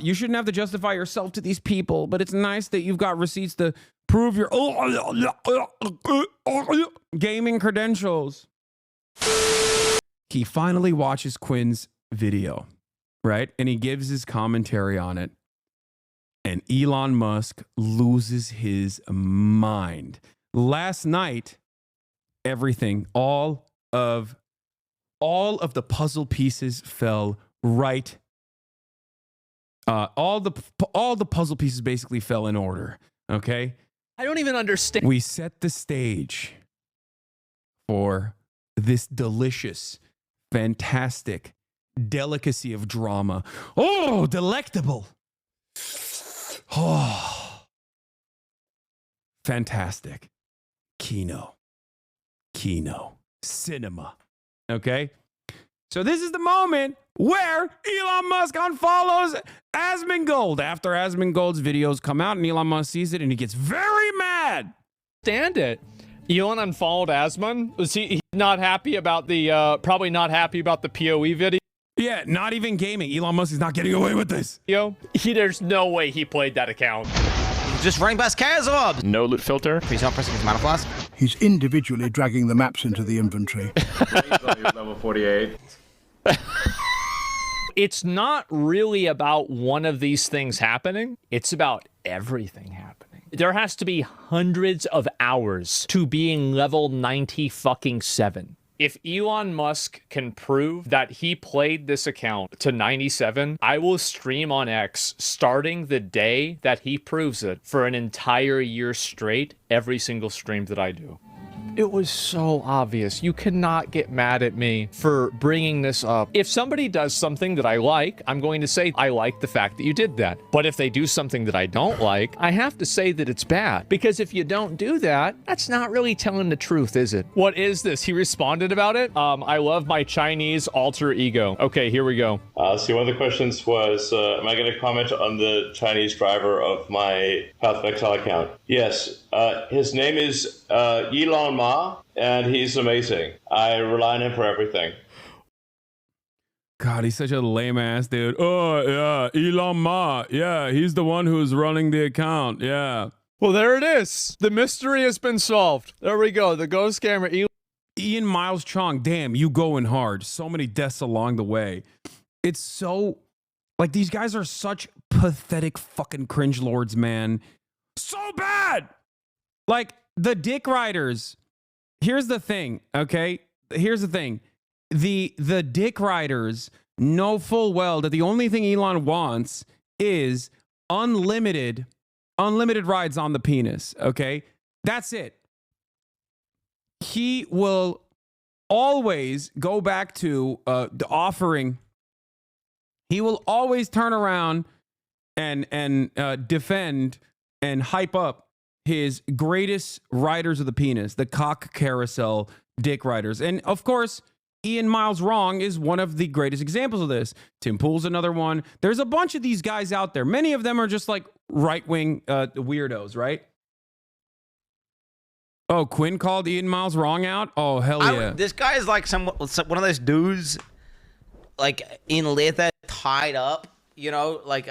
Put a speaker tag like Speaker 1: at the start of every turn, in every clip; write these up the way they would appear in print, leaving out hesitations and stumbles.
Speaker 1: You shouldn't have to justify yourself to these people, but it's nice that you've got receipts to prove your gaming credentials. He finally watches Quinn's video, right? And he gives his commentary on it. And Elon Musk loses his mind. Last night, everything, all of the puzzle pieces fell right. All the puzzle pieces basically fell in order. Okay.
Speaker 2: I don't even understand.
Speaker 1: We set the stage for this delicious, fantastic delicacy of drama. Oh, delectable. Oh, fantastic. Kino, cinema. Okay. So this is the moment where Elon Musk unfollows Asmongold after Asmongold's videos come out and Elon Musk sees it and he gets very mad.
Speaker 2: Stand it. Elon unfollowed Asmon. Was he not happy about the, probably not happy about the PoE video?
Speaker 1: Yeah, not even gaming. Elon Musk is not getting away with this.
Speaker 2: There's no way he played that account.
Speaker 3: Just running past Kazorb.
Speaker 2: No loot filter.
Speaker 3: He's not pressing his mana flask.
Speaker 4: He's individually dragging the maps into the inventory.
Speaker 5: Level 48.
Speaker 2: It's not really about one of these things happening. It's about everything happening. There has to be hundreds of hours to being level 97. If Elon Musk can prove that he played this account to 97, I will stream on X starting the day that he proves it for an entire year straight, every single stream that I do. It was so obvious. You cannot get mad at me for bringing this up. If somebody does something that I like, I'm going to say, I like the fact that you did that. But if they do something that I don't like, I have to say that it's bad. Because if you don't do that, that's not really telling the truth, is it? What is this? He responded about it? I love my Chinese alter ego. Okay, here we go.
Speaker 5: So one of the questions was, am I going to comment on the Chinese driver of my Path of Exile account? Yes. His name is Elon Ma, and he's amazing. I rely on him for everything.
Speaker 1: God, he's such a lame ass dude. Oh, yeah, Elon Ma. Yeah, he's the one who's running the account. Yeah.
Speaker 2: Well, there it is. The mystery has been solved. There we go. The ghost camera.
Speaker 1: Ian Miles Chong. Damn, you going hard. So many deaths along the way. It's so... Like, these guys are such pathetic fucking cringe lords, man. So bad! Like, the dick riders... Here's the thing, okay? Here's the thing. The dick riders know full well that the only thing Elon wants is unlimited rides on the penis, okay? That's it. He will always go back to the offering. He will always turn around and defend and hype up his greatest riders of the penis, the cock carousel dick riders. And of course, Ian Miles Wrong is one of the greatest examples of this. Tim Pool's another one. There's a bunch of these guys out there. Many of them are just like right-wing weirdos, right? Oh, Quinn called Ian Miles Wrong out? Oh, hell yeah.
Speaker 3: This guy is like one of those dudes, like in leather, tied up, you know, like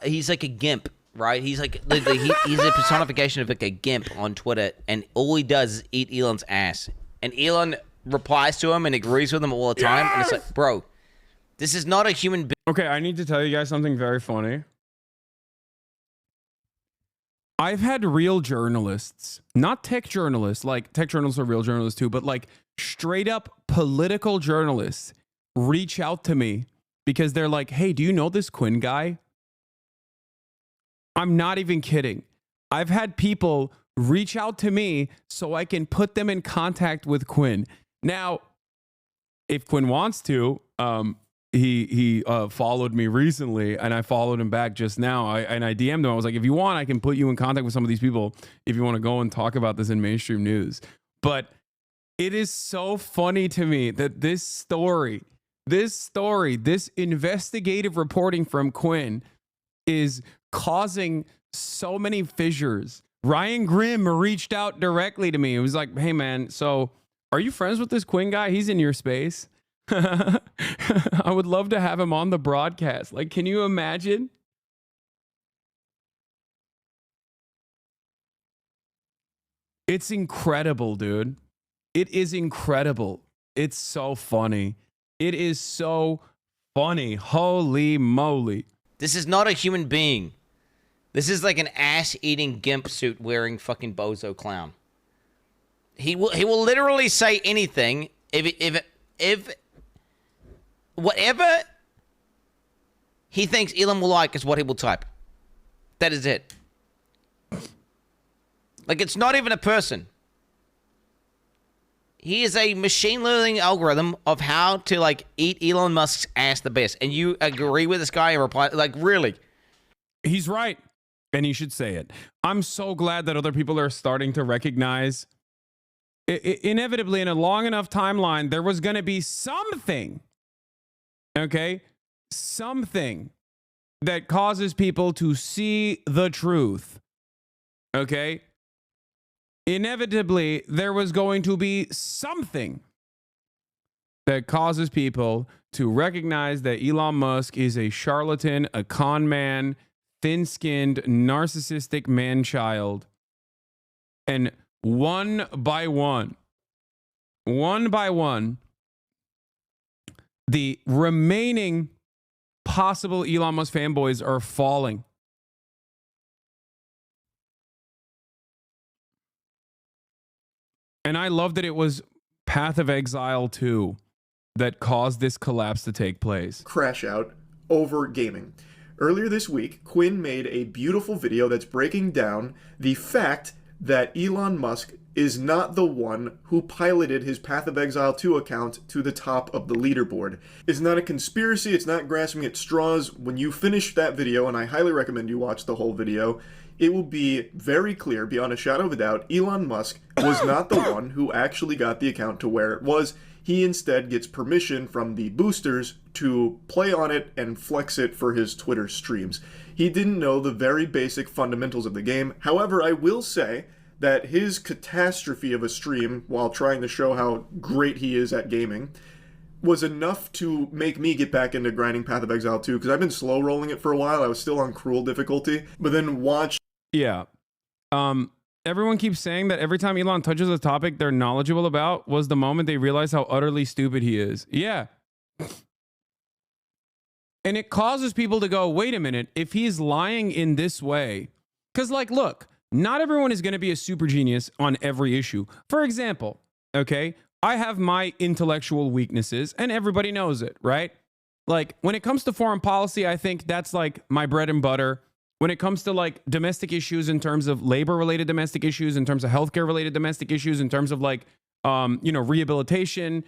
Speaker 3: he's like a gimp. Right, he's like he's a personification of like a gimp on Twitter, and all he does is eat Elon's ass. And Elon replies to him and agrees with him all the time. Yes! And it's like, bro, this is not a human being.
Speaker 1: Okay, I need to tell you guys something very funny. I've had real journalists, not tech journalists, like tech journalists are real journalists too, but like straight up political journalists reach out to me because they're like, hey, do you know this Quinn guy? I'm not even kidding. I've had people reach out to me so I can put them in contact with Quinn. Now, if Quinn wants to, he followed me recently and I followed him back just now. I DM'd him. I was like, if you want, I can put you in contact with some of these people if you want to go and talk about this in mainstream news. But it is so funny to me that this investigative reporting from Quinn is causing so many fissures. Ryan Grimm reached out directly to me. It was like, hey man, so are you friends with this Quinn guy? He's in your space. I would love to have him on the broadcast. Like, can you imagine? It's incredible, dude. It is incredible. It's so funny. It is so funny. Holy moly.
Speaker 3: This is not a human being. This is like an ass-eating gimp suit wearing fucking bozo clown. He will literally say anything if whatever he thinks Elon will like is what he will type. That is it. Like, it's not even a person. He is a machine learning algorithm of how to, like, eat Elon Musk's ass the best. And you agree with this guy and reply, like, really?
Speaker 1: He's right. And he should say it. I'm so glad that other people are starting to recognize inevitably in a long enough timeline, there was going to be something, okay? Something that causes people to see the truth, okay? Inevitably, there was going to be something that causes people to recognize that Elon Musk is a charlatan, a con man, thin-skinned, narcissistic man-child. And one by one, the remaining possible Elon Musk fanboys are falling. And I love that it was Path of Exile 2 that caused this collapse to take place.
Speaker 6: Crash out over gaming. Earlier this week, Quinn made a beautiful video that's breaking down the fact that Elon Musk is not the one who piloted his Path of Exile 2 account to the top of the leaderboard. It's not a conspiracy, it's not grasping at straws. When you finish that video, and I highly recommend you watch the whole video, it will be very clear, beyond a shadow of a doubt, Elon Musk was not the one who actually got the account to where it was. He instead gets permission from the boosters to play on it and flex it for his Twitter streams. He didn't know the very basic fundamentals of the game. However, I will say that his catastrophe of a stream while trying to show how great he is at gaming was enough to make me get back into grinding Path of Exile 2, because I've been slow rolling it for a while. I was still on cruel difficulty, but then watch.
Speaker 1: Yeah. Everyone keeps saying that every time Elon touches a topic they're knowledgeable about was the moment they realize how utterly stupid he is. Yeah. And it causes people to go, wait a minute, if he's lying in this way, because, like, look, not everyone is going to be a super genius on every issue. For example, okay, I have my intellectual weaknesses and everybody knows it, right? Like, when it comes to foreign policy, I think that's like my bread and butter. When it comes to like domestic issues in terms of labor related domestic issues, in terms of healthcare related domestic issues, in terms of like, rehabilitation,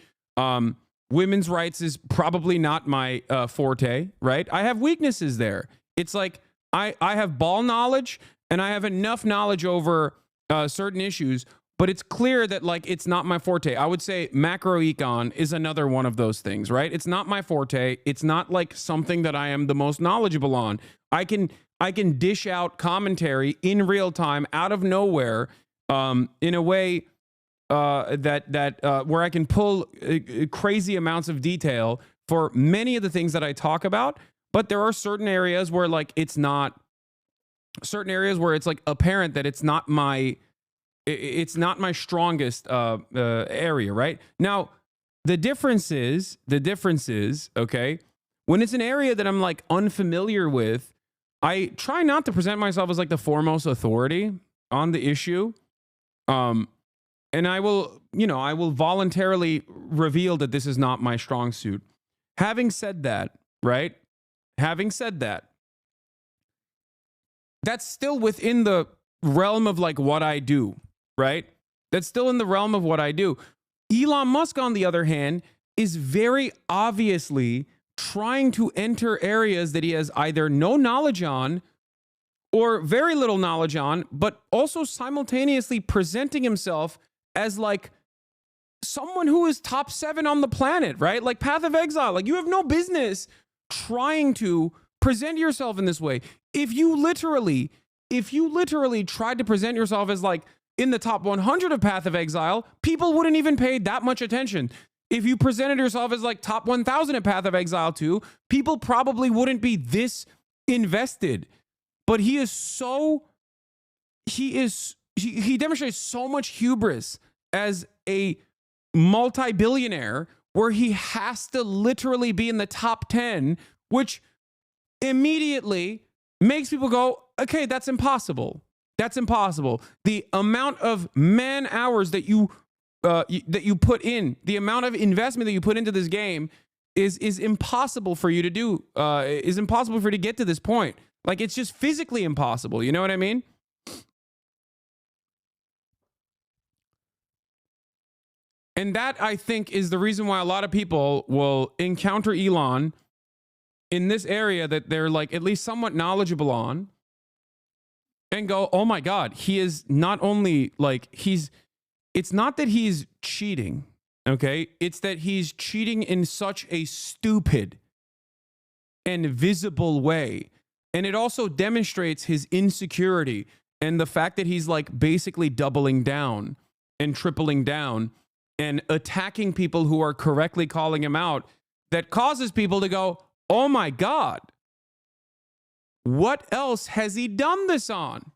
Speaker 1: women's rights is probably not my forte, right? I have weaknesses there. It's like I have ball knowledge and I have enough knowledge over certain issues, but it's clear that like it's not my forte. I would say macroecon is another one of those things, right? It's not my forte. It's not like something that I am the most knowledgeable on. I can dish out commentary in real time out of nowhere in a way that where I can pull crazy amounts of detail for many of the things that I talk about. But there are certain areas where like it's not, certain areas where it's like apparent that it's not my strongest area, right? Now, the difference is, okay, when it's an area that I'm like unfamiliar with, I try not to present myself as like the foremost authority on the issue. And I will voluntarily reveal that this is not my strong suit. Having said that, right? That's still within the realm of like what I do, right? That's still in the realm of what I do. Elon Musk, on the other hand, is very obviously trying to enter areas that he has either no knowledge on or very little knowledge on, but also simultaneously presenting himself as like someone who is top 7 on the planet, right? Like Path of Exile. Like, you have no business trying to present yourself in this way. If you literally tried to present yourself as like in the top 100 of Path of Exile, people wouldn't even pay that much attention. If you presented yourself as like top 1,000 at Path of Exile 2, people probably wouldn't be this invested. But he is he demonstrates so much hubris as a multi-billionaire where he has to literally be in the top 10, which immediately makes people go, okay, that's impossible. That's impossible. The amount of man hours that you put in, the amount of investment that you put into this game is impossible for you to do, is impossible for you to get to this point. Like, it's just physically impossible. You know what I mean? And that, I think, is the reason why a lot of people will encounter Elon in this area that they're like at least somewhat knowledgeable on and go, oh my God, he is not only like it's not that he's cheating, okay? It's that he's cheating in such a stupid and visible way. And it also demonstrates his insecurity and the fact that he's like basically doubling down and tripling down and attacking people who are correctly calling him out, that causes people to go, oh my God, what else has he done this on?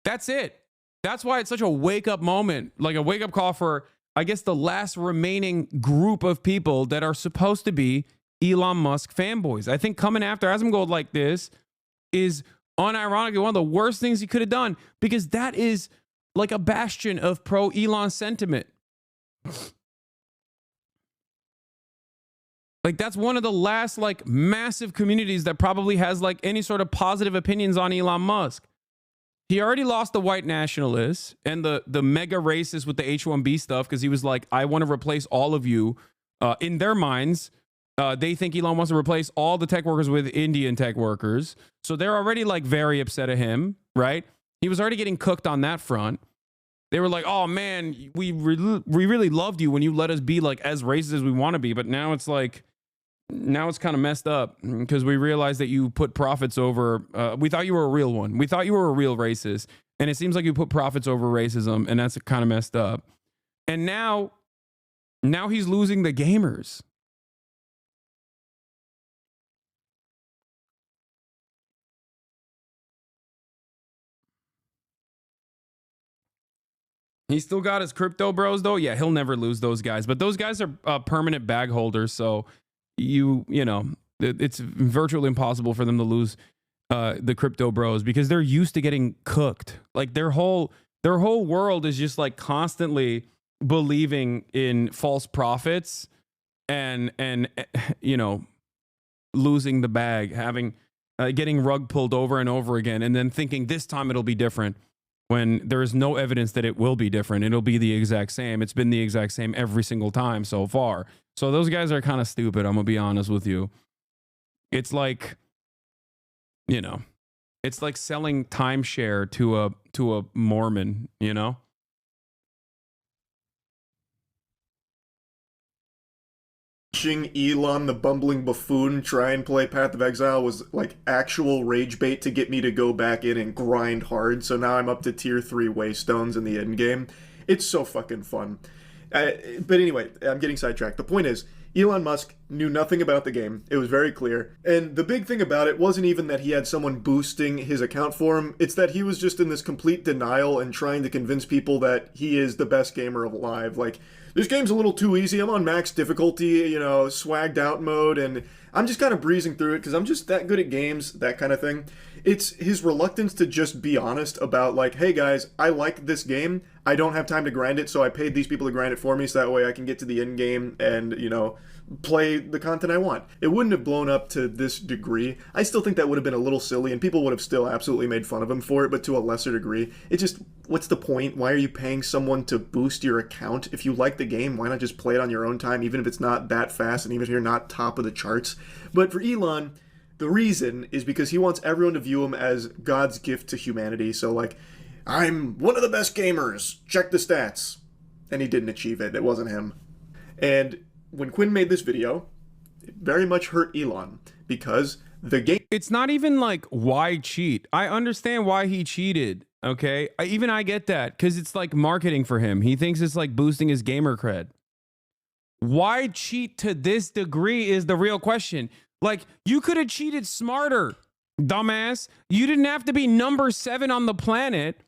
Speaker 1: That's it. That's why it's such a wake-up moment, like a wake-up call for, I guess, the last remaining group of people that are supposed to be Elon Musk fanboys. I think coming after Asmongold like this is unironically one of the worst things he could have done, because that is like a bastion of pro-Elon sentiment. Like, that's one of the last like massive communities that probably has like any sort of positive opinions on Elon Musk. He already lost the white nationalists and the mega racists with the H-1B stuff, because he was like, I want to replace all of you. In their minds, they think Elon wants to replace all the tech workers with Indian tech workers. So they're already like very upset at him, right? He was already getting cooked on that front. They were like, oh man, we really loved you when you let us be like as racist as we want to be. But now it's like, now it's kind of messed up because we realized that you put profits over, we thought you were a real one. We thought you were a real racist. And it seems like you put profits over racism, and that's kind of messed up. And now he's losing the gamers. He's still got his crypto bros though. Yeah, he'll never lose those guys. But those guys are permanent bag holders, so you know, it's virtually impossible for them to lose the crypto bros, because they're used to getting cooked. Like their whole world is just like constantly believing in false profits and you know, losing the bag, having getting rug pulled over and over again, and then thinking this time it'll be different, when there is no evidence that it will be different. It'll be the exact same. It's been the exact same every single time so far. So those guys are kind of stupid, I'm gonna be honest with you. It's like, you know, it's like selling timeshare to a Mormon, you know?
Speaker 6: Watching Elon the bumbling buffoon try and play Path of Exile was like actual rage bait to get me to go back in and grind hard. So now I'm up to tier 3 waystones in the end game. It's so fucking fun. But anyway, I'm getting sidetracked. The point is, Elon Musk knew nothing about the game. It was very clear. And the big thing about it wasn't even that he had someone boosting his account for him. It's that he was just in this complete denial and trying to convince people that he is the best gamer alive. Like, this game's a little too easy. I'm on max difficulty, you know, swagged out mode, and I'm just kind of breezing through it because I'm just that good at games, that kind of thing. It's his reluctance to just be honest about, like, hey guys, I like this game. I don't have time to grind it, so I paid these people to grind it for me so that way I can get to the end game and, you know, play the content I want. It wouldn't have blown up to this degree. I still think that would have been a little silly, and people would have still absolutely made fun of him for it, but to a lesser degree. It just, what's the point? Why are you paying someone to boost your account? If you like the game, why not just play it on your own time, even if it's not that fast and even if you're not top of the charts? But for Elon, the reason is because he wants everyone to view him as God's gift to humanity. So, like, I'm one of the best gamers. Check the stats. And he didn't achieve it. It wasn't him. And when Quinn made this video, it very much hurt Elon because the game...
Speaker 1: It's not even like, why cheat? I understand why he cheated, okay? I get that, because it's like marketing for him. He thinks it's like boosting his gamer cred. Why cheat to this degree is the real question. Like, you could have cheated smarter. dumbass. You didn't have to be number 7 on the planet.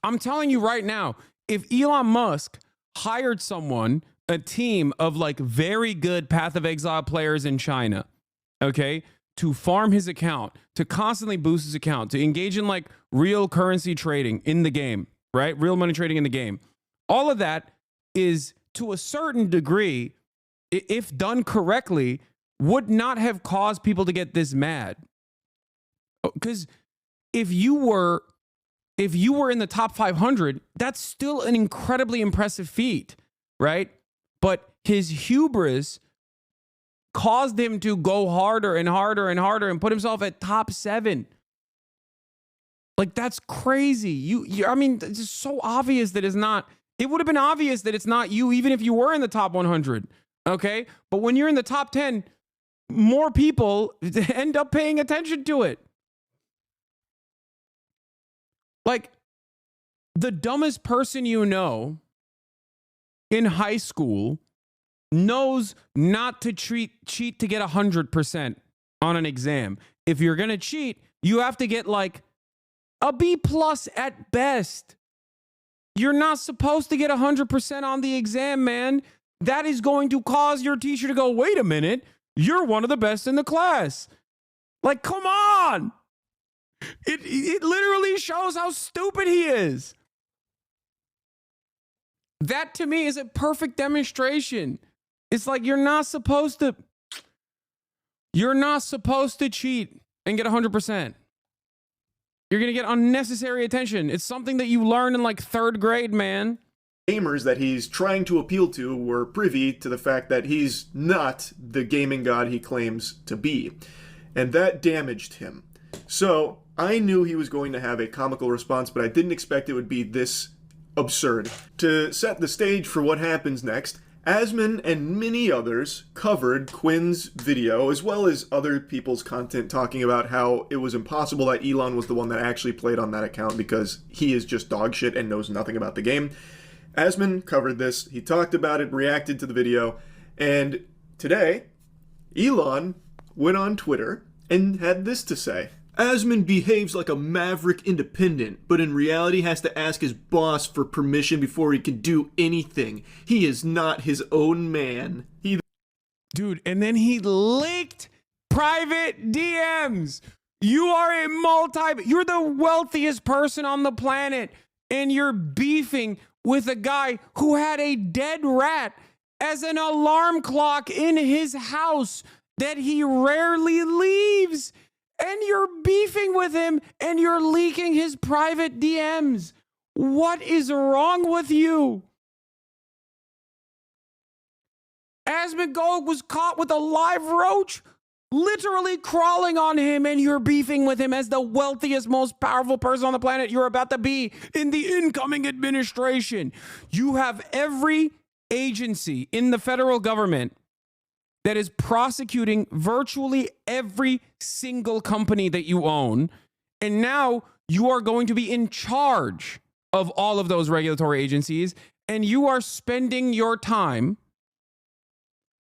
Speaker 1: I'm telling you right now, if Elon Musk hired someone, a team of like very good Path of Exile players in China, okay, to farm his account, to constantly boost his account, to engage in like real currency trading in the game, right? Real money trading in the game. All of that is to a certain degree, if done correctly, would not have caused people to get this mad. Because if you were in the top 500, that's still an incredibly impressive feat, right? But his hubris caused him to go harder and harder and harder and put himself at top 7. Like, that's crazy. I mean, it's just so obvious that it's not. It would have been obvious that it's not you, even if you were in the top 100. Okay. But when you're in the top 10, more people end up paying attention to it. Like, the dumbest person you know in high school knows not to cheat to get 100% on an exam. If you're going to cheat, you have to get like a B+ at best. You're not supposed to get 100% on the exam, man. That is going to cause your teacher to go, wait a minute, you're one of the best in the class. Like, come on. It literally shows how stupid he is. That to me is a perfect demonstration. It's like you're not supposed to cheat and get 100%. You're going to get unnecessary attention. It's something that you learn in like 3rd grade, man.
Speaker 6: Gamers that he's trying to appeal to were privy to the fact that he's not the gaming god he claims to be. And that damaged him. So I knew he was going to have a comical response, but I didn't expect it would be this absurd. To set the stage for what happens next, Asmon and many others covered Quinn's video, as well as other people's content talking about how it was impossible that Elon was the one that actually played on that account because he is just dog shit and knows nothing about the game. Asmon covered this, he talked about it, reacted to the video, and today, Elon went on Twitter and had this to say. Asmon behaves like a maverick independent, but in reality has to ask his boss for permission before he can do anything. He is not his own man.
Speaker 1: Dude, and then he leaked private DMs. You're the wealthiest person on the planet, and you're beefing with a guy who had a dead rat as an alarm clock in his house that he rarely leaves. And you're beefing with him and you're leaking his private DMs. What is wrong with you? Asmongold was caught with a live roach literally crawling on him, and you're beefing with him as the wealthiest, most powerful person on the planet you're about to be in the incoming administration. You have every agency in the federal government that is prosecuting virtually every single company that you own. And now you are going to be in charge of all of those regulatory agencies. And you are spending your time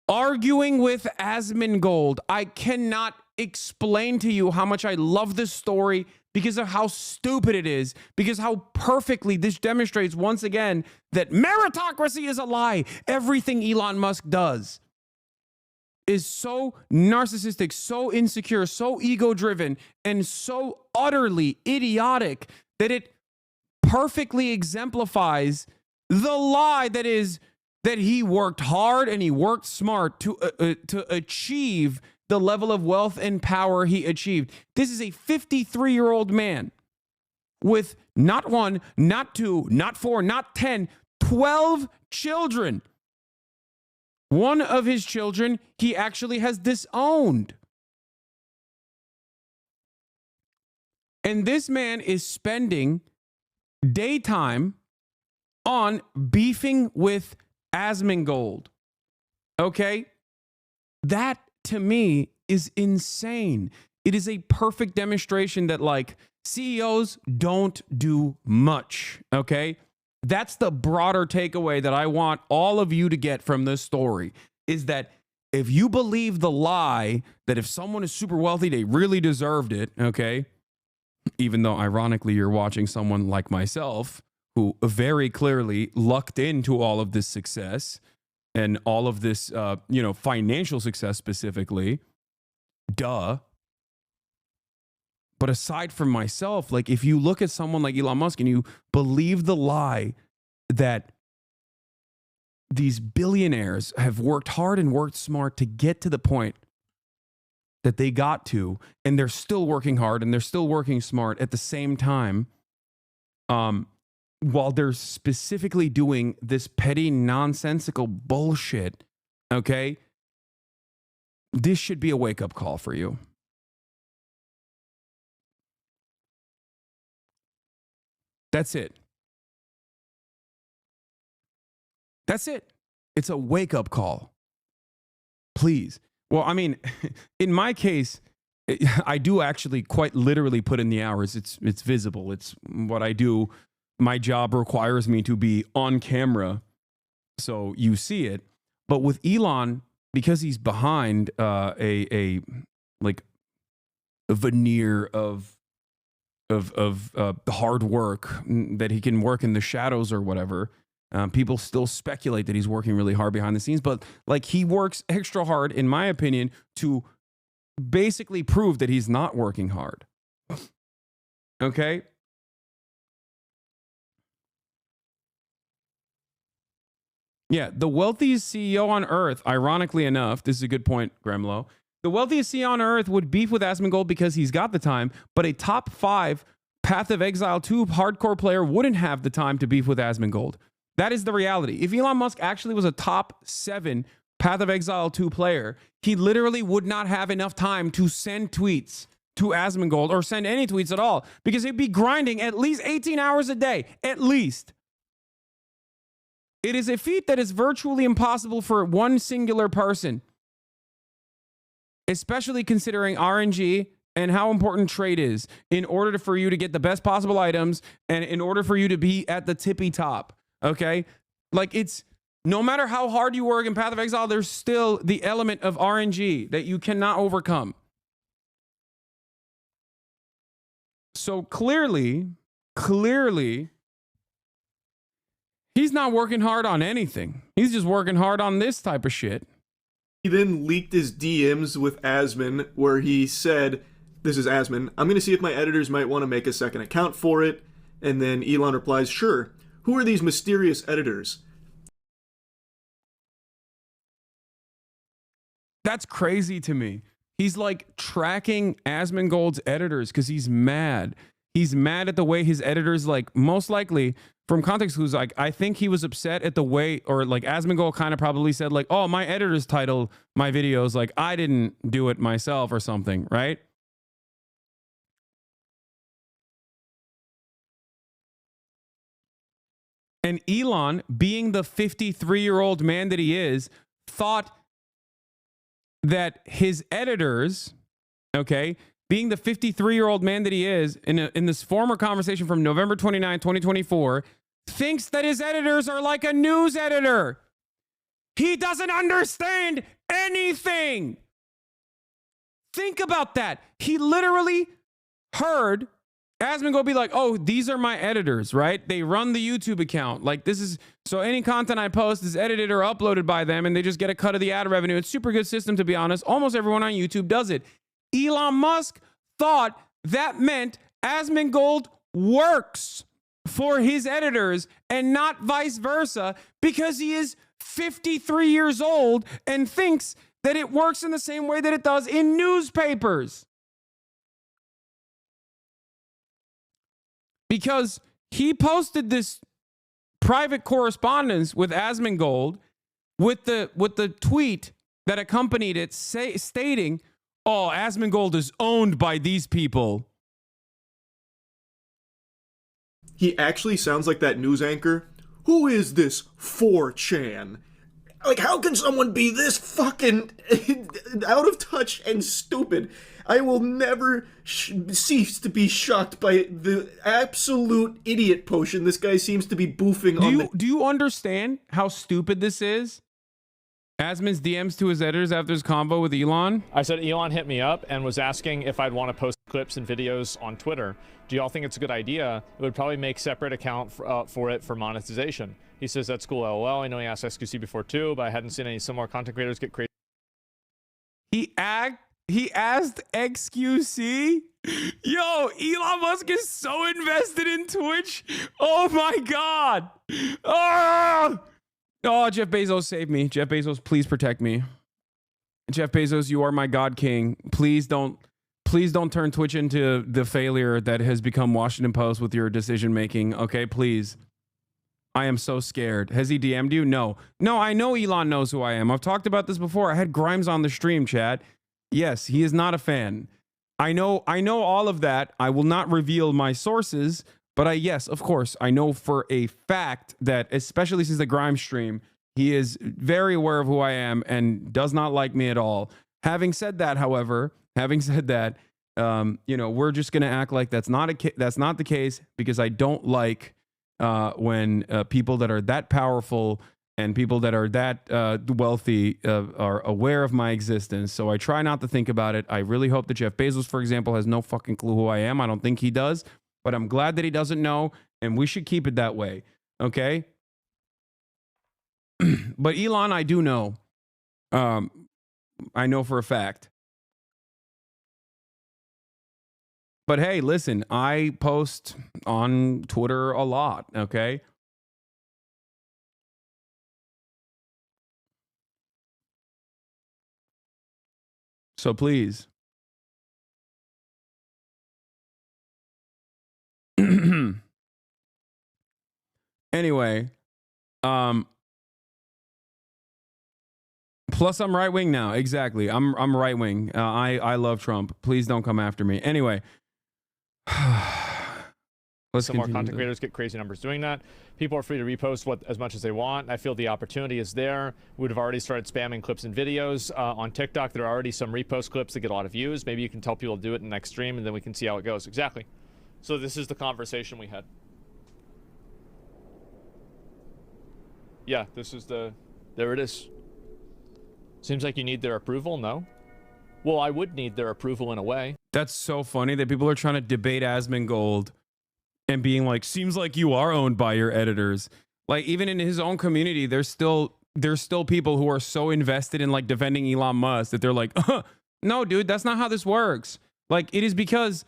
Speaker 1: arguing with Asmongold. I cannot explain to you how much I love this story because of how stupid it is, because how perfectly this demonstrates once again that meritocracy is a lie. Everything Elon Musk does is so narcissistic, so insecure, so ego-driven, and so utterly idiotic that it perfectly exemplifies the lie that is that he worked hard and he worked smart to achieve the level of wealth and power he achieved. This is a 53-year-old man with not 1, not 2, not 4, not 10, 12 children. One of his children, he actually has disowned. And this man is spending daytime on beefing with Asmongold. Okay? That, to me, is insane. It is a perfect demonstration that, like, CEOs don't do much. Okay? That's the broader takeaway that I want all of you to get from this story, is that if you believe the lie that if someone is super wealthy, they really deserved it, okay? Even though, ironically, you're watching someone like myself who very clearly lucked into all of this success and all of this, financial success specifically. Duh. But aside from myself, like if you look at someone like Elon Musk and you believe the lie that these billionaires have worked hard and worked smart to get to the point that they got to, and they're still working hard and they're still working smart at the same time, while they're specifically doing this petty, nonsensical bullshit, okay? This should be a wake-up call for you. That's it. That's it. It's a wake-up call. Please. Well, I mean, in my case, I do actually quite literally put in the hours. It's visible. It's what I do. My job requires me to be on camera, so you see it. But with Elon, because he's behind a veneer of hard work that he can work in the shadows or whatever. People still speculate that he's working really hard behind the scenes, but like he works extra hard, in my opinion, to basically prove that he's not working hard. Okay? Yeah, the wealthiest CEO on earth, ironically enough, this is a good point, Gremlo. The wealthiest CEO on earth would beef with Asmongold because he's got the time, but a top 5 Path of Exile 2 hardcore player wouldn't have the time to beef with Asmongold. That is the reality. If Elon Musk actually was a top 7 Path of Exile 2 player, he literally would not have enough time to send tweets to Asmongold or send any tweets at all because he'd be grinding at least 18 hours a day, at least. It is a feat that is virtually impossible for one singular person, especially considering RNG and how important trade is in order for you to get the best possible items and in order for you to be at the tippy top. Okay? Like it's no matter how hard you work in Path of Exile, there's still the element of RNG that you cannot overcome. So clearly, he's not working hard on anything. He's just working hard on this type of shit.
Speaker 6: He then leaked his DMs with Asmon where he said, this is Asmon, I'm going to see if my editors might want to make a second account for it. And then Elon replies, sure. Who are these mysterious editors?
Speaker 1: That's crazy to me. He's like tracking Asmongold's editors because he's mad. He's mad at the way his editors, like most likely from context, who's like, I think he was upset at the way, or like Asmongold kind of probably said like, oh, my editors title my videos like I didn't do it myself or something, right? And Elon, being the 53-year-old man that he is, thought that his editors, okay, being the 53-year-old man that he is, in this former conversation from November 29, 2024, thinks that his editors are like a news editor. He doesn't understand anything. Think about that. He literally heard Asmongold be like, oh, these are my editors, right? They run the YouTube account. Like this is, so any content I post is edited or uploaded by them and they just get a cut of the ad revenue. It's a super good system, to be honest. Almost everyone on YouTube does it. Elon Musk thought that meant Asmongold works for his editors and not vice versa because he is 53 years old and thinks that it works in the same way that it does in newspapers. Because he posted this private correspondence with Asmongold with the tweet that accompanied it stating, oh, Asmongold is owned by these people.
Speaker 6: He actually sounds like that news anchor. Who is this 4chan? Like, how can someone be this fucking out of touch and stupid? I will never cease to be shocked by the absolute idiot potion this guy seems to be boofing on.
Speaker 1: Do you understand how stupid this is? Asmon's DMs to his editors after his convo with Elon.
Speaker 2: I said Elon hit me up and was asking if I'd want to post clips and videos on Twitter. Do y'all think it's a good idea? It would probably make separate account for it for monetization. He says that's cool, lol. I know he asked XQC before too, but I hadn't seen any similar content creators get crazy.
Speaker 1: He asked XQC. Yo, Elon Musk is so invested in Twitch. Oh my God. Oh, Jeff Bezos, save me. Jeff Bezos, please protect me. Jeff Bezos, you are my God King. Please don't turn Twitch into the failure that has become Washington Post with your decision making. Okay, please. I am so scared. Has he DM'd you? No. No, I know Elon knows who I am. I've talked about this before. I had Grimes on the stream, chat. Yes, he is not a fan. I know all of that. I will not reveal my sources, but yes, of course, I know for a fact that, especially since the Grimes stream, he is very aware of who I am and does not like me at all. Having said that, however, we're just gonna act like that's not the case, because I don't like when people that are that powerful and people that are that wealthy are aware of my existence. So I try not to think about it. I really hope that Jeff Bezos, for example, has no fucking clue who I am. I don't think he does, but I'm glad that he doesn't know, and we should keep it that way. Okay? But Elon, I do know. I know for a fact. But hey, listen, I post on Twitter a lot, okay? So please. Anyway, plus I'm right wing now. Exactly. I'm right wing. I love Trump. Please don't come after me. Anyway.
Speaker 2: Some more content creators get crazy numbers doing that. People are free to repost as much as they want. I feel the opportunity is there. We would have already started spamming clips and videos on TikTok. There are already some repost clips that get a lot of views. Maybe you can tell people to do it in the next stream, and then we can see how it goes. Exactly. So this is the conversation we had. Yeah, this is there it is. Seems like you need their approval, no? Well, I would need their approval in a way.
Speaker 1: That's so funny that people are trying to debate Asmongold and being like, seems like you are owned by your editors. Like, even in his own community, there's still people who are so invested in like defending Elon Musk that they're like, no, dude, that's not how this works. Like, it is because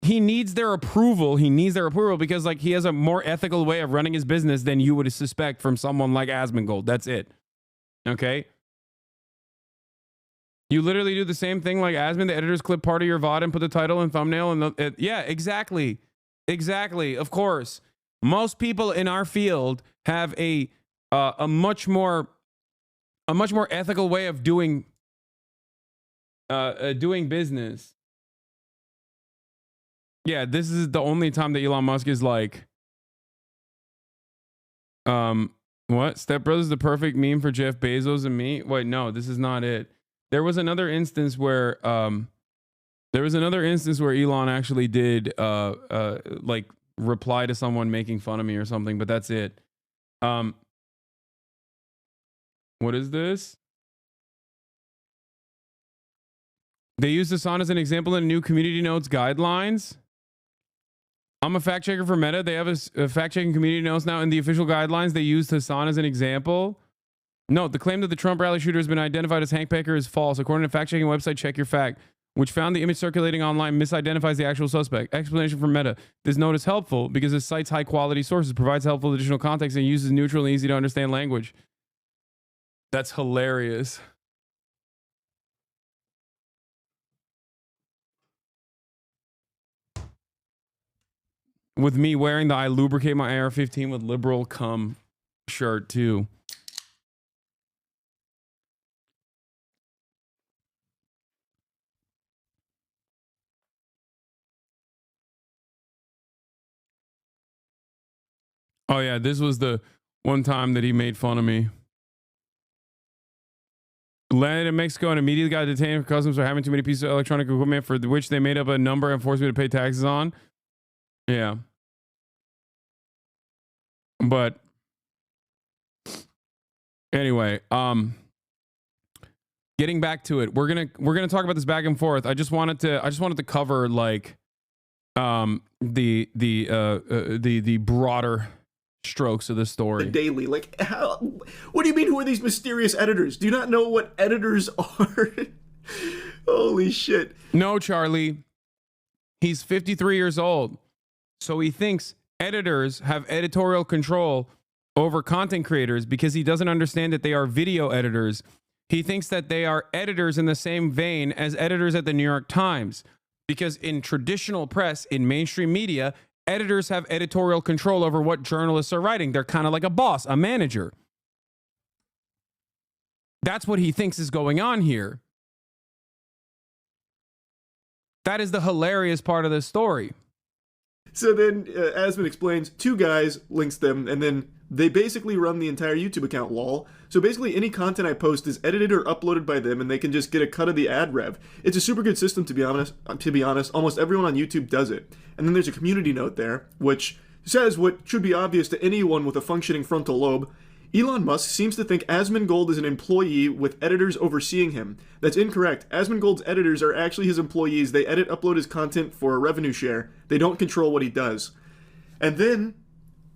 Speaker 1: he needs their approval. He needs their approval because like he has a more ethical way of running his business than you would suspect from someone like Asmongold. That's it. Okay. You literally do the same thing like Asmon. The editors clip part of your VOD and put the title and thumbnail and yeah, exactly. Exactly. Of course. Most people in our field have a much more ethical way of doing business. Yeah, this is the only time that Elon Musk is like, what? Step Brothers the perfect meme for Jeff Bezos and me? Wait, no, this is not it. There was another instance where Elon actually did like reply to someone making fun of me or something, but that's it. What is this? They use Hasan as an example in new community notes guidelines. I'm a fact checker for Meta. They have a fact checking community notes now in the official guidelines. They used Hasan as an example. Note, the claim that the Trump rally shooter has been identified as Hank Piker is false. According to fact-checking website Check Your Fact, which found the image circulating online misidentifies the actual suspect. Explanation from Meta. This note is helpful because it cites high-quality sources, provides helpful additional context, and uses neutral and easy-to-understand language. That's hilarious. With me wearing the I lubricate my AR-15 with liberal cum shirt, too. Oh, yeah, this was the one time that he made fun of me. Landed in Mexico and immediately got detained for customs for having too many pieces of electronic equipment for which they made up a number and forced me to pay taxes on. Yeah. But anyway, getting back to it, we're gonna talk about this back and forth. I just wanted to cover like the broader strokes of the story.
Speaker 6: The Daily, like, how? What do you mean? Who are these mysterious editors? Do you not know what editors are? Holy shit!
Speaker 1: No, Charlie, he's 53 years old, so he thinks editors have editorial control over content creators because he doesn't understand that they are video editors. He thinks that they are editors in the same vein as editors at the New York Times, because in traditional press, in mainstream media, editors have editorial control over what journalists are writing. They're kind of like a boss, a manager. That's what he thinks is going on here. That is the hilarious part of this story.
Speaker 6: So then Asmon explains, two guys, links them, and then they basically run the entire YouTube account, lol. So basically any content I post is edited or uploaded by them, and they can just get a cut of the ad rev. It's a super good system, to be honest. Almost everyone on YouTube does it. And then there's a community note there, which says what should be obvious to anyone with a functioning frontal lobe. Elon Musk seems to think Asmongold is an employee with editors overseeing him. That's incorrect. Asmongold's editors are actually his employees. They edit, upload his content for a revenue share. They don't control what he does. And then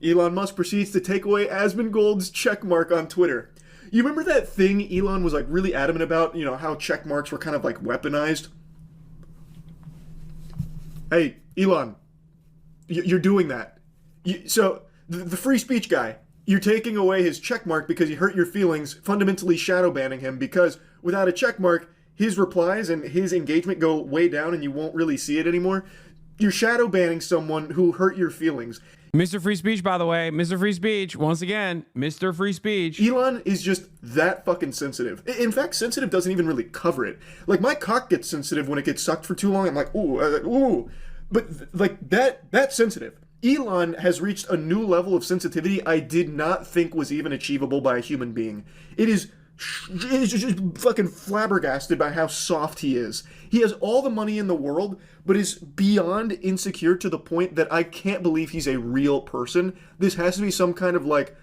Speaker 6: Elon Musk proceeds to take away Asmongold's checkmark on Twitter. You remember that thing Elon was like really adamant about, you know, how checkmarks were kind of like weaponized? Hey, Elon, you're doing that. So the free speech guy, you're taking away his checkmark because he hurt your feelings, fundamentally shadow banning him, because without a checkmark, his replies and his engagement go way down and you won't really see it anymore. You're shadow banning someone who hurt your feelings.
Speaker 1: Mr. Free Speech, by the way, Mr. Free Speech, once again, Mr. Free Speech.
Speaker 6: Elon is just that fucking sensitive. In fact, sensitive doesn't even really cover it. Like, my cock gets sensitive when it gets sucked for too long. I'm like, ooh, ooh. But, like, that's sensitive. Elon has reached a new level of sensitivity I did not think was even achievable by a human being. It is just fucking flabbergasted by how soft he is. He has all the money in the world, but is beyond insecure to the point that I can't believe he's a real person. This has to be some kind of, like,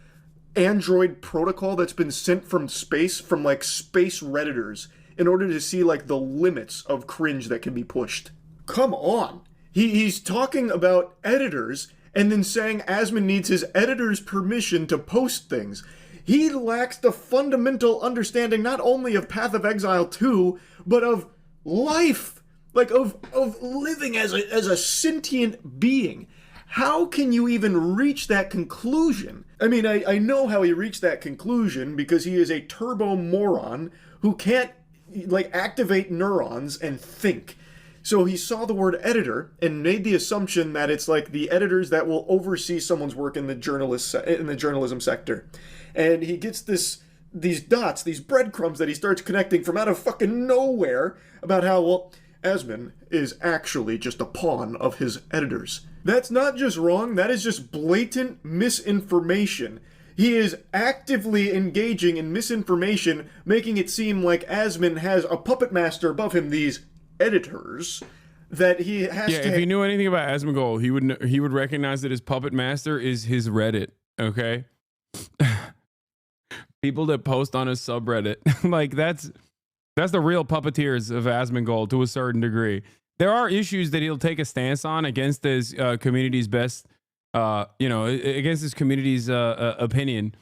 Speaker 6: android protocol that's been sent from space, from, like, space Redditors, in order to see, like, the limits of cringe that can be pushed. Come on! He's talking about editors and then saying Asmon needs his editor's permission to post things. He lacks the fundamental understanding not only of Path of Exile 2, but of life. Like, of living as a sentient being. How can you even reach that conclusion? I mean, I know how he reached that conclusion because he is a turbo moron who can't, like, activate neurons and think. So he saw the word editor and made the assumption that it's like the editors that will oversee someone's work in the journalism sector. And he gets these dots, these breadcrumbs that he starts connecting from out of fucking nowhere about how, well, Asmon is actually just a pawn of his editors. That's not just wrong, that is just blatant misinformation. He is actively engaging in misinformation, making it seem like Asmon has a puppet master above him, these editors, that he has to...
Speaker 1: Yeah, if he knew anything about Asmongold, he would recognize that his puppet master is his Reddit, okay? People that post on his subreddit. Like, that's the real puppeteers of Asmongold to a certain degree. There are issues that he'll take a stance on against his community's best, against his community's opinion.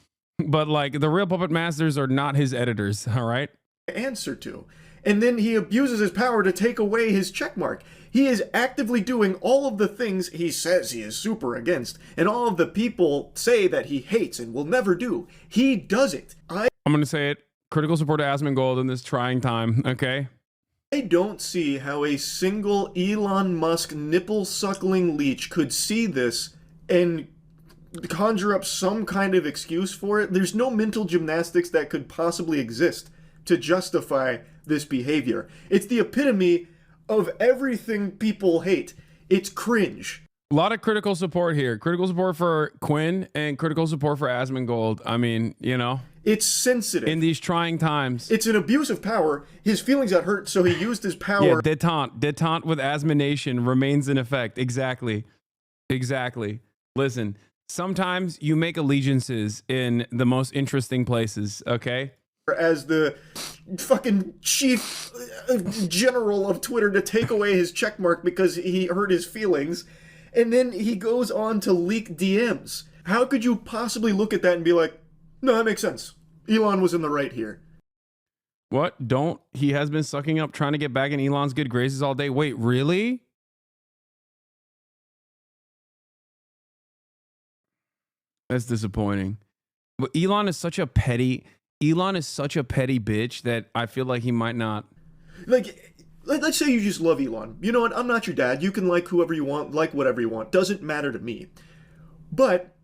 Speaker 1: But, like, the real puppet masters are not his editors, all right?
Speaker 6: Answer to. And then he abuses his power to take away his checkmark. He is actively doing all of the things he says he is super against, and all of the people say that he hates and will never do. He does it. I'm
Speaker 1: going to say it. Critical support to Asmongold in this trying time, okay?
Speaker 6: I don't see how a single Elon Musk nipple-suckling leech could see this and conjure up some kind of excuse for it. There's no mental gymnastics that could possibly exist to justify this behavior. It's the epitome of everything people hate. It's cringe.
Speaker 1: A lot of critical support here. Critical support for Quinn and critical support for Asmongold. I mean, you know.
Speaker 6: It's sensitive.
Speaker 1: In these trying times.
Speaker 6: It's an abuse of power. His feelings got hurt, so he used his power.
Speaker 1: Yeah, detente with Asmonation remains in effect. Exactly. Listen, sometimes you make allegiances in the most interesting places, okay?
Speaker 6: As the fucking chief general of Twitter to take away his checkmark because he hurt his feelings, and then he goes on to leak DMs. How could you possibly look at that and be like, no, that makes sense. Elon was in the right here.
Speaker 1: What? He has been sucking up trying to get back in Elon's good graces all day. Wait, really? That's disappointing. But Elon is such a petty bitch that I feel like he might not.
Speaker 6: Like, let's say you just love Elon. You know what? I'm not your dad. You can like whoever you want, like whatever you want. Doesn't matter to me. But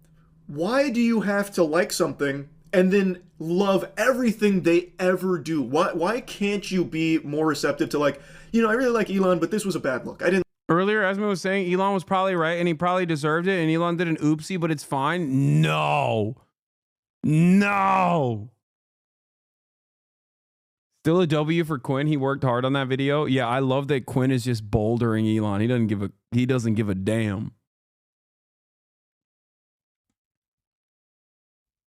Speaker 6: why do you have to like something and then love everything they ever do? Why can't you be more receptive to, like, you know, I really like Elon, but this was a bad look. I didn't.
Speaker 1: Earlier, Asman was saying Elon was probably right and he probably deserved it, and Elon did an oopsie, but it's fine. No. Still a W for Quinn. He worked hard on that video. Yeah, I love that Quinn is just bouldering Elon. He doesn't give a damn.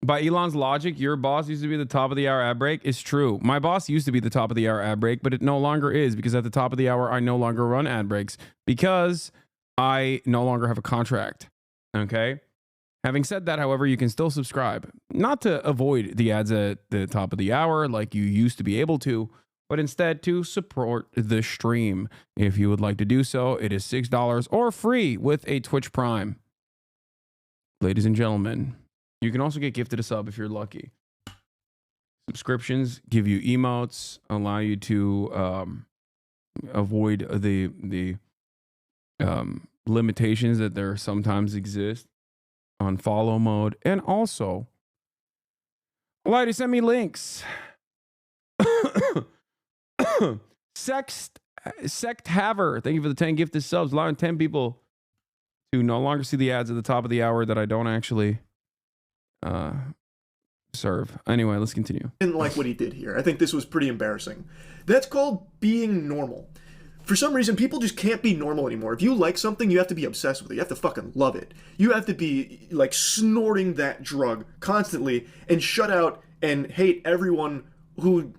Speaker 1: By Elon's logic, your boss used to be the top of the hour ad break. It's true. My boss used to be the top of the hour ad break, but it no longer is, because at the top of the hour, I no longer run ad breaks because I no longer have a contract. Okay. Having said that, however, you can still subscribe, not to avoid the ads at the top of the hour like you used to be able to, but instead to support the stream. If you would like to do so, it is $6 or free with a Twitch Prime. Ladies and gentlemen, you can also get gifted a sub if you're lucky. Subscriptions give you emotes, allow you to avoid the limitations that there sometimes exist on follow mode, and also allow you to send me links. Sect Haver, thank you for the 10 gifted subs, allowing 10 people to no longer see the ads at the top of the hour that I don't actually serve. Anyway, let's continue.
Speaker 6: Didn't like what he did here. I think this was pretty embarrassing. That's called being normal. For some reason, people just can't be normal anymore. If you like something, you have to be obsessed with it. You have to fucking love it. You have to be like snorting that drug constantly and shut out and hate everyone who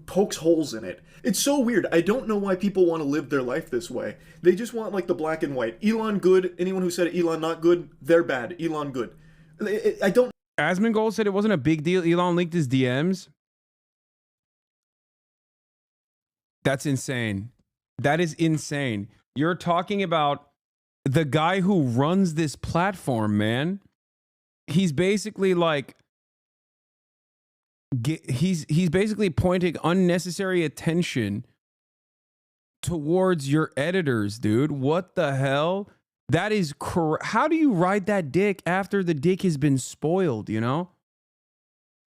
Speaker 6: pokes holes in it. It's so weird. I don't know why people want to live their life this way. They just want like the black and white. Elon good. Anyone who said Elon not good, they're bad. Elon good. I don't.
Speaker 1: Asmongold said it wasn't a big deal. Elon leaked his DMs. That's insane. That is insane. You're talking about the guy who runs this platform, man. He's basically like, he's basically pointing unnecessary attention towards your editors, dude. What the hell? That is how do you ride that dick after the dick has been spoiled, you know?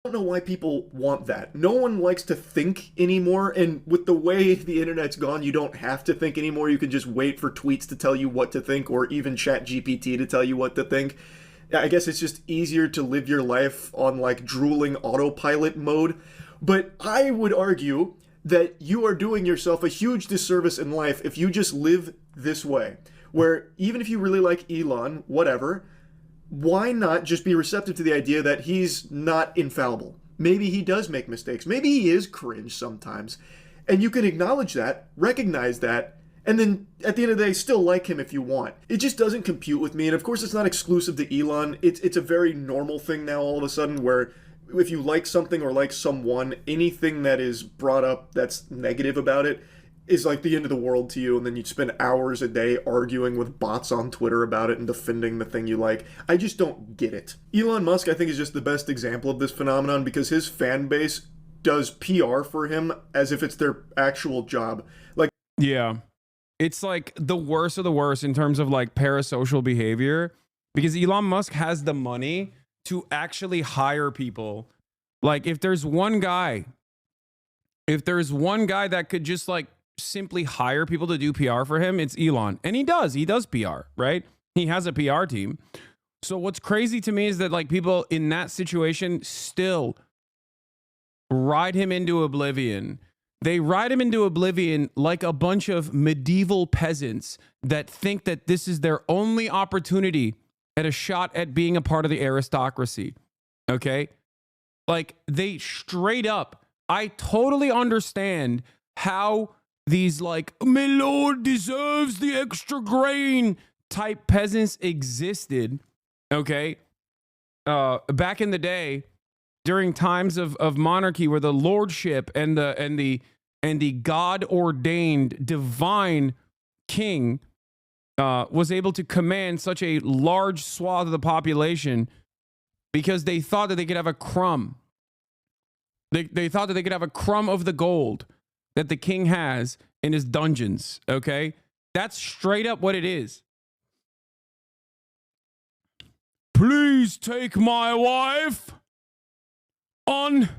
Speaker 6: I don't know why people want that. No one likes to think anymore, and with the way the internet's gone, you don't have to think anymore. You can just wait for tweets to tell you what to think, or even chat GPT to tell you what to think. I guess it's just easier to live your life on like drooling autopilot mode. But I would argue that you are doing yourself a huge disservice in life if you just live this way, where even if you really like Elon, whatever, why not just be receptive to the idea that he's not infallible? Maybe he does make mistakes. Maybe he is cringe sometimes. And you can acknowledge that, recognize that, and then at the end of the day, still like him if you want. It just doesn't compute with me. And of course, it's not exclusive to Elon. It's a very normal thing now all of a sudden where if you like something or like someone, anything that is brought up that's negative about it is like the end of the world to you, and then you spend hours a day arguing with bots on Twitter about it and defending the thing you like. I just don't get it. Elon Musk, I think, is just the best example of this phenomenon because his fan base does PR for him as if it's their actual job. Like,
Speaker 1: yeah, it's like the worst of the worst in terms of like parasocial behavior, because Elon Musk has the money to actually hire people. Like, if there's one guy that could just like simply hire people to do PR for him, it's Elon. And he does PR, right? He has a PR team. So what's crazy to me is that like people in that situation still ride him into oblivion. They ride him into oblivion like a bunch of medieval peasants that think that this is their only opportunity at a shot at being a part of the aristocracy. Okay? Like, they straight up I totally understand how these like, my lord deserves the extra grain type peasants existed, okay? Back in the day, during times of monarchy, where the lordship and the God ordained divine king was able to command such a large swath of the population because they thought that they could have a crumb. They thought that they could have a crumb of the gold that the king has in his dungeons, okay? That's straight up what it is. Please take my wife on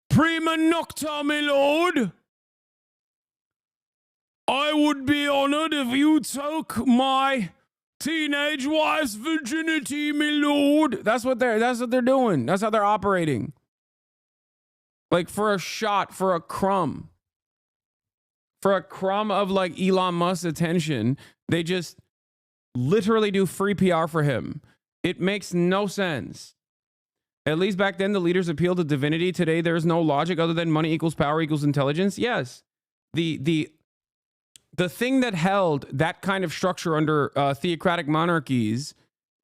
Speaker 1: prima nocta, my lord. I would be honored if you took my teenage wife's virginity, my lord. That's what they're doing. That's how they're operating. Like for a shot, for a crumb. For a crumb of like Elon Musk's attention, they just literally do free PR for him. It makes no sense. At least back then, the leaders appealed to divinity. Today, there is no logic other than money equals power equals intelligence. Yes. The thing that held that kind of structure under theocratic monarchies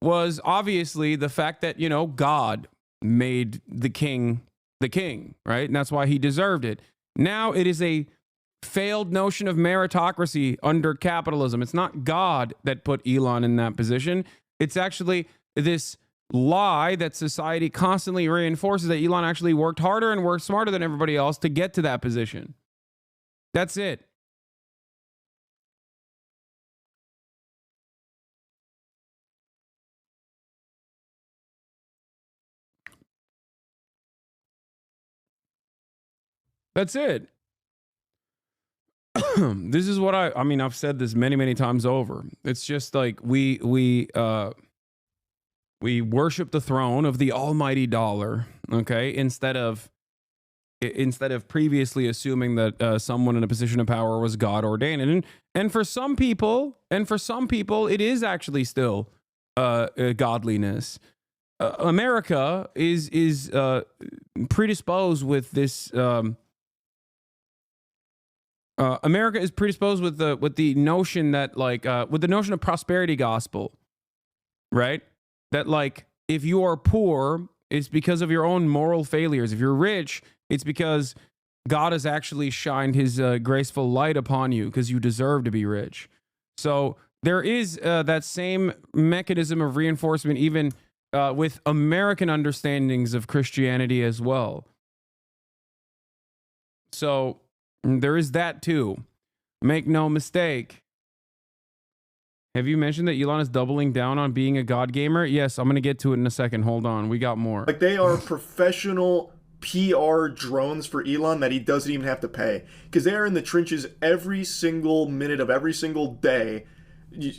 Speaker 1: was obviously the fact that, you know, God made the king, right? And that's why he deserved it. Now it is a failed notion of meritocracy under capitalism. It's not God that put Elon in that position. It's actually this lie that society constantly reinforces, that Elon actually worked harder and worked smarter than everybody else to get to that position. That's it. That's it. This is what I mean, I've said this many times over. It's just like we worship the throne of the almighty dollar, okay? Instead of previously assuming that someone in a position of power was God ordained. And for some people, it is actually still godliness. America is predisposed with this. America is predisposed with the notion that with the notion of prosperity gospel, right? That like if you are poor, it's because of your own moral failures. If you're rich, it's because God has actually shined his graceful light upon you because you deserve to be rich. So there is that same mechanism of reinforcement even with American understandings of Christianity as well. So there is that too. Make no mistake. Have you mentioned that Elon is doubling down on being a God gamer? Yes, I'm going to get to it in a second. Hold on. We got more.
Speaker 6: Like they are professional PR drones for Elon that he doesn't even have to pay. Because they are in the trenches every single minute of every single day,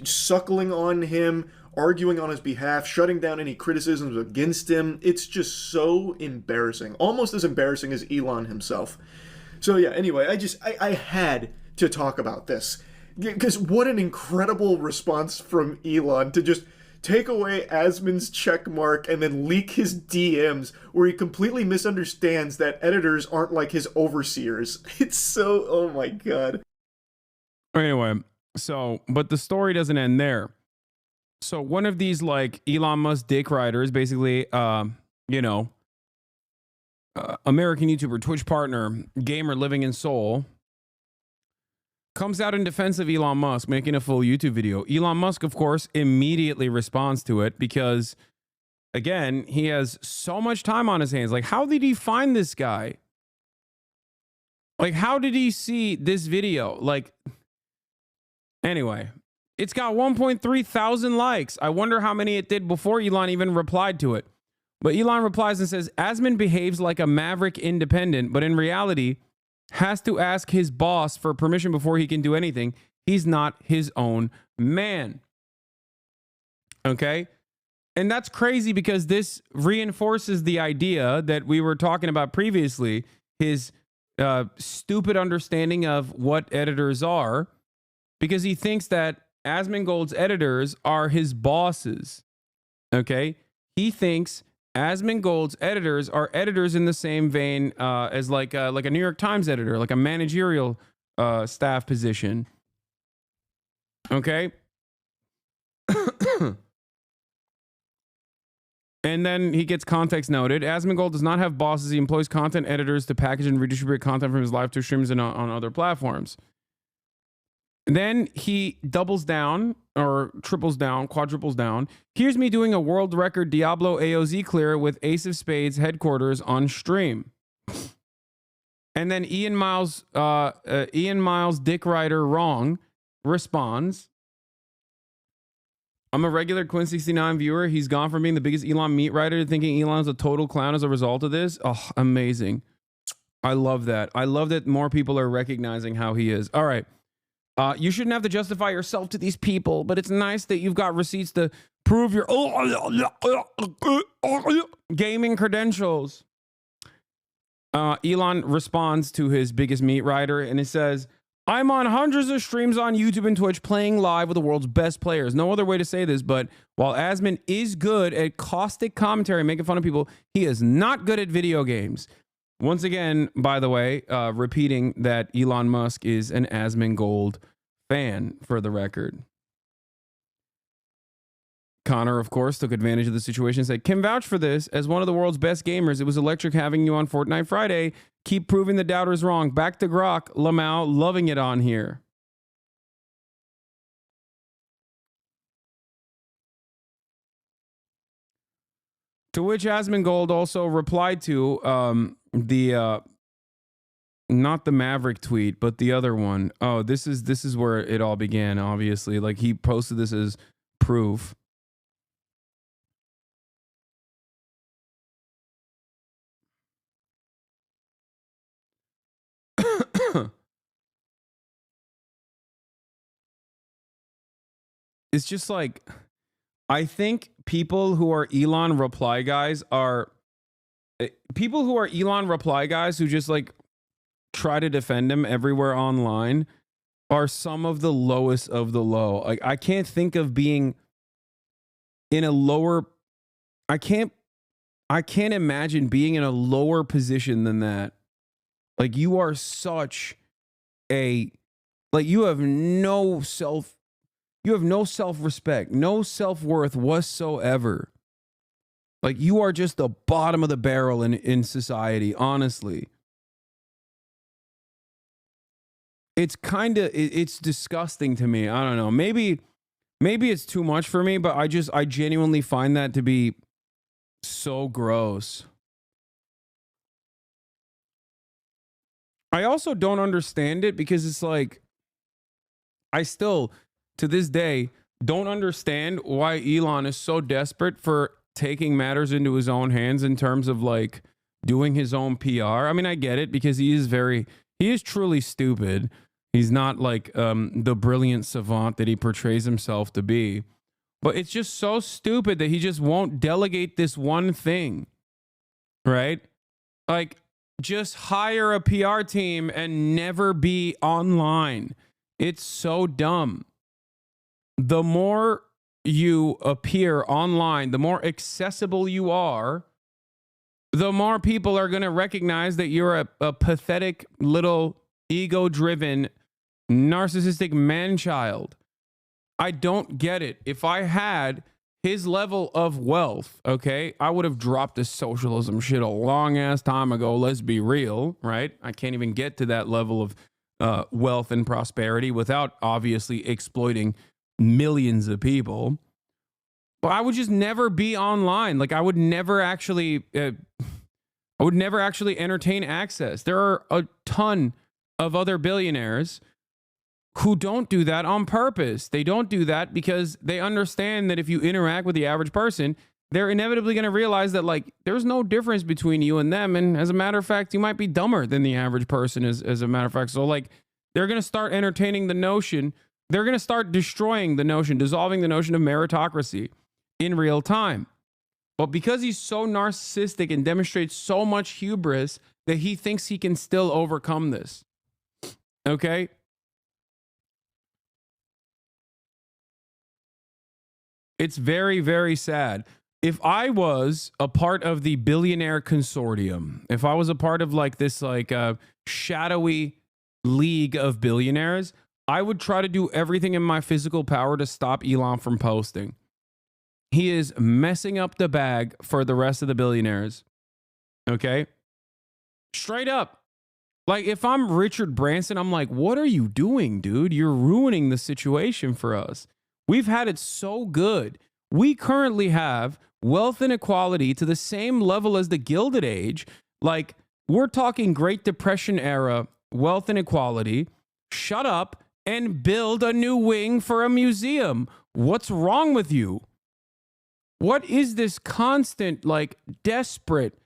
Speaker 6: suckling on him, arguing on his behalf, shutting down any criticisms against him. It's just so embarrassing. Almost as embarrassing as Elon himself. So yeah, anyway, I had to talk about this. Because what an incredible response from Elon to just take away Asmon's check mark and then leak his DMs where he completely misunderstands that editors aren't like his overseers. It's so, oh my God.
Speaker 1: Anyway, so, but the story doesn't end there. So one of these like Elon Musk dick riders, basically, American YouTuber, Twitch partner, gamer living in Seoul, comes out in defense of Elon Musk, making a full YouTube video. Elon Musk, of course, immediately responds to it because, again, he has so much time on his hands. Like, how did he find this guy? Like, how did he see this video? Like, anyway, it's got 1.3 thousand likes. I wonder how many it did before Elon even replied to it. But Elon replies and says, Asmon behaves like a maverick independent, but in reality, has to ask his boss for permission before he can do anything. He's not his own man. Okay? And that's crazy because this reinforces the idea that we were talking about previously, his stupid understanding of what editors are, because he thinks that Asmongold's editors are his bosses. Okay? He thinks Asmongold's editors are editors in the same vein as like a New York Times editor, like a managerial staff position. Okay. And then he gets context noted. Asmongold does not have bosses. He employs content editors to package and redistribute content from his live Twitch streams and on other platforms. Then he doubles down or triples down, quadruples down. Here's me doing a world record Diablo AOZ clear with Ace of Spades headquarters on stream. And then Ian Miles, Dick Rider wrong, responds, I'm a regular Quinn69 viewer. He's gone from being the biggest Elon meat writer to thinking Elon's a total clown as a result of this. Oh, amazing. I love that. I love that more people are recognizing how he is. All right. You shouldn't have to justify yourself to these people, but it's nice that you've got receipts to prove your gaming credentials. Elon responds to his biggest meat writer and it says, I'm on hundreds of streams on YouTube and Twitch playing live with the world's best players. No other way to say this, but while Asmon is good at caustic commentary, making fun of people, he is not good at video games. Once again, by the way, repeating that Elon Musk is an Asmongold fan for the record. Connor, of course, took advantage of the situation and said, can vouch for this. As one of the world's best gamers, it was electric having you on Fortnite Friday. Keep proving the doubters wrong. Back to Grok. Lamau, loving it on here. To which Asmongold also replied to not the Maverick tweet, but the other one. Oh, this is where it all began, obviously. Like, he posted this as proof. It's just like, I think people who are Elon reply guys who just like try to defend him everywhere online are some of the lowest of the low. Like, I can't think of being in a lower, I can't imagine being in a lower position than that. Like, you are such a, like, you have no self-respect, no self-worth whatsoever. Like, you are just the bottom of the barrel in society, honestly. It's it's disgusting to me. I don't know. Maybe it's too much for me, but I genuinely find that to be so gross. I also don't understand it because it's like, I still, to this day, don't understand why Elon is so desperate for taking matters into his own hands in terms of like doing his own PR. I mean, I get it because he is truly stupid. He's not like the brilliant savant that he portrays himself to be. But it's just so stupid that he just won't delegate this one thing, right? Like, just hire a PR team and never be online. It's so dumb. The more you appear online, the more accessible you are, the more people are going to recognize that you're a pathetic little ego-driven, narcissistic man-child. I don't get it. If I had his level of wealth, okay, I would have dropped the socialism shit a long ass time ago. Let's be real, right? I can't even get to that level of wealth and prosperity without obviously exploiting millions of people. But I would just never be online. Like, I would never actually entertain access. There are a ton of other billionaires who don't do that on purpose. They don't do that because they understand that if you interact with the average person, they're inevitably going to realize that, like, there's no difference between you and them. And as a matter of fact, you might be dumber than the average person as a matter of fact. So, like, they're going to start entertaining the notion. They're going to start destroying the notion, dissolving the notion of meritocracy in real time. But because he's so narcissistic and demonstrates so much hubris that he thinks he can still overcome this. Okay? It's very, very sad. if I was a part of the billionaire consortium, if I was a part of like this like shadowy league of billionaires, I would try to do everything in my physical power to stop Elon from posting. He is messing up the bag for the rest of the billionaires. Okay? Straight up. Like, if I'm Richard Branson, I'm like, what are you doing, dude? You're ruining the situation for us. We've had it so good. We currently have wealth inequality to the same level as the Gilded Age. Like, we're talking Great Depression era wealth inequality. Shut up and build a new wing for a museum. What's wrong with you? What is this constant, like, desperate,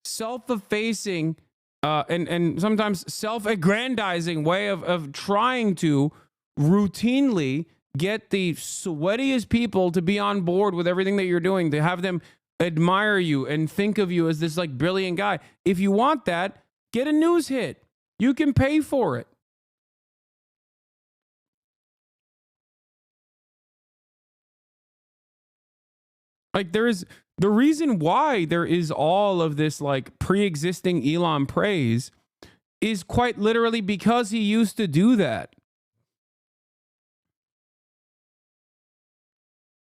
Speaker 1: self-effacing, and sometimes self-aggrandizing way of trying to routinely get the sweatiest people to be on board with everything that you're doing, to have them admire you and think of you as this like brilliant guy? If you want that, get a news hit. You can pay for it. Like, there is the reason why there is all of this like pre-existing Elon praise is quite literally because he used to do that.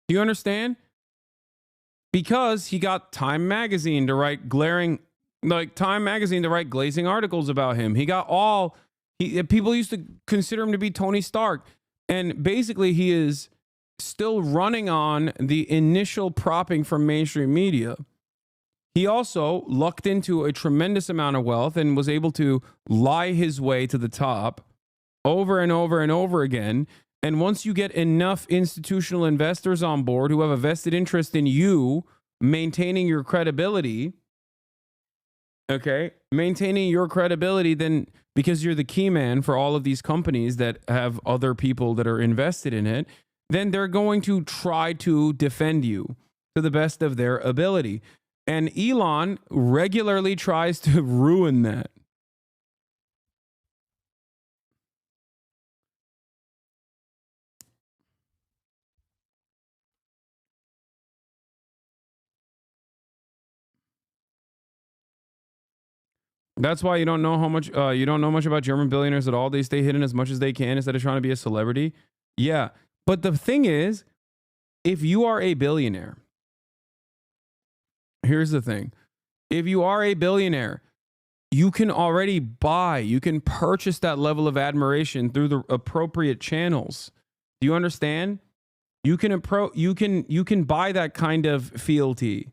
Speaker 1: Do you understand? Because he got Time Magazine to write glazing articles about him. He got people used to consider him to be Tony Stark. And basically he is still running on the initial propping from mainstream media. He also lucked into a tremendous amount of wealth and was able to lie his way to the top over and over and over again. And once you get enough institutional investors on board who have a vested interest in you maintaining your credibility, then because you're the key man for all of these companies that have other people that are invested in it, then they're going to try to defend you to the best of their ability. And Elon regularly tries to ruin that. That's why you don't know much about German billionaires at all. They stay hidden as much as they can instead of trying to be a celebrity. Yeah. But the thing is, if you are a billionaire, here's the thing. If you are a billionaire, you can purchase that level of admiration through the appropriate channels. Do you understand? You can buy that kind of fealty.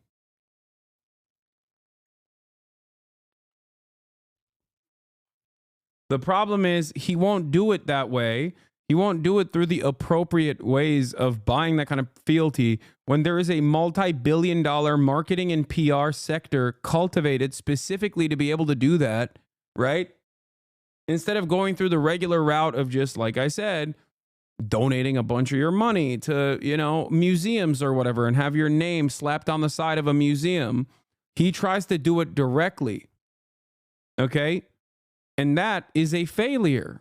Speaker 1: The problem is he won't do it that way. He won't do it through the appropriate ways of buying that kind of fealty when there is a multi-billion-dollar marketing and PR sector cultivated specifically to be able to do that, right? Instead of going through the regular route of just, like I said, donating a bunch of your money to, museums or whatever and have your name slapped on the side of a museum, he tries to do it directly. Okay? And that is a failure.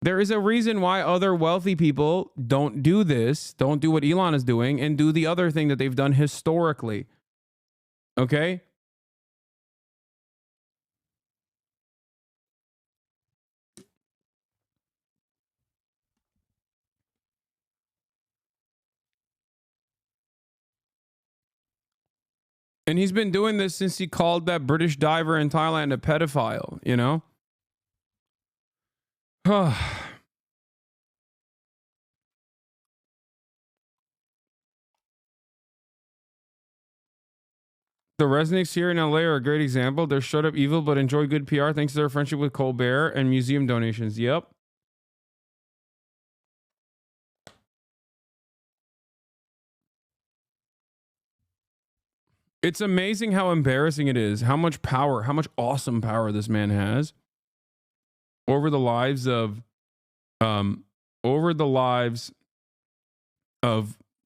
Speaker 1: There is a reason why other wealthy people don't do this, don't do what Elon is doing, and do the other thing that they've done historically. Okay? And he's been doing this since he called that British diver in Thailand a pedophile, The Resnicks here in LA are a great example. They're shut up evil but enjoy good PR thanks to their friendship with Colbert and museum donations. Yep. It's amazing how embarrassing it is, how much power, how much awesome power this man has over the lives of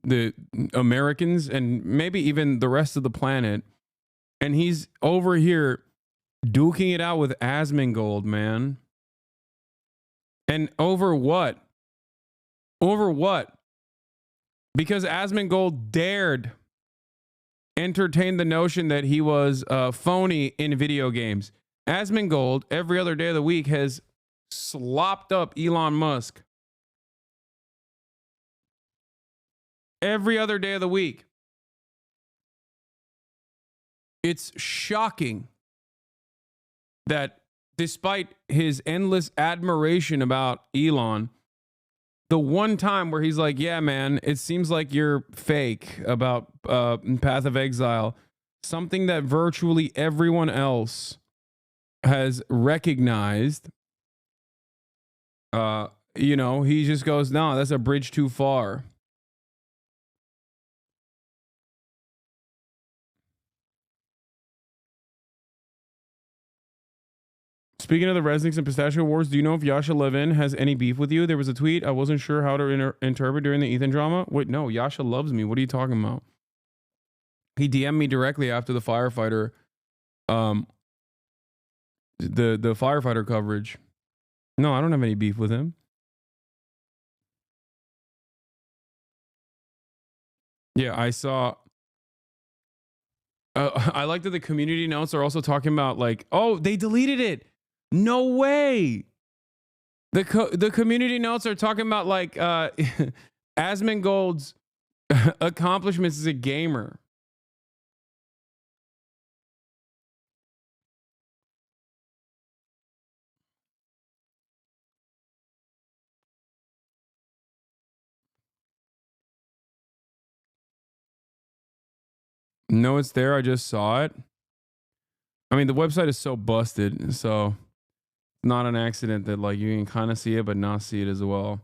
Speaker 1: the Americans and maybe even the rest of the planet. And he's over here duking it out with Asmongold, man. And over what? Over what? Because Asmongold dared entertained the notion that he was phony in video games. Asmongold, every other day of the week, has slopped up Elon Musk. Every other day of the week. It's shocking that despite his endless admiration about Elon, the one time where he's like, yeah, man, it seems like you're fake about Path of Exile, something that virtually everyone else has recognized, he just goes, no, that's a bridge too far. Speaking of the Resniks and Pistachio Wars, do you know if Yasha Levin has any beef with you? There was a tweet. I wasn't sure how to interpret during the Ethan drama. Wait, no, Yasha loves me. What are you talking about? He DM'd me directly after the firefighter, the firefighter coverage. No, I don't have any beef with him. Yeah, I saw. I like that the community notes are also talking about like, oh, they deleted it. No way. The community notes are talking about like Asmongold's accomplishments as a gamer. No, it's there. I just saw it. I mean, the website is so busted, so it's not an accident that like you can kind of see it but not see it as well.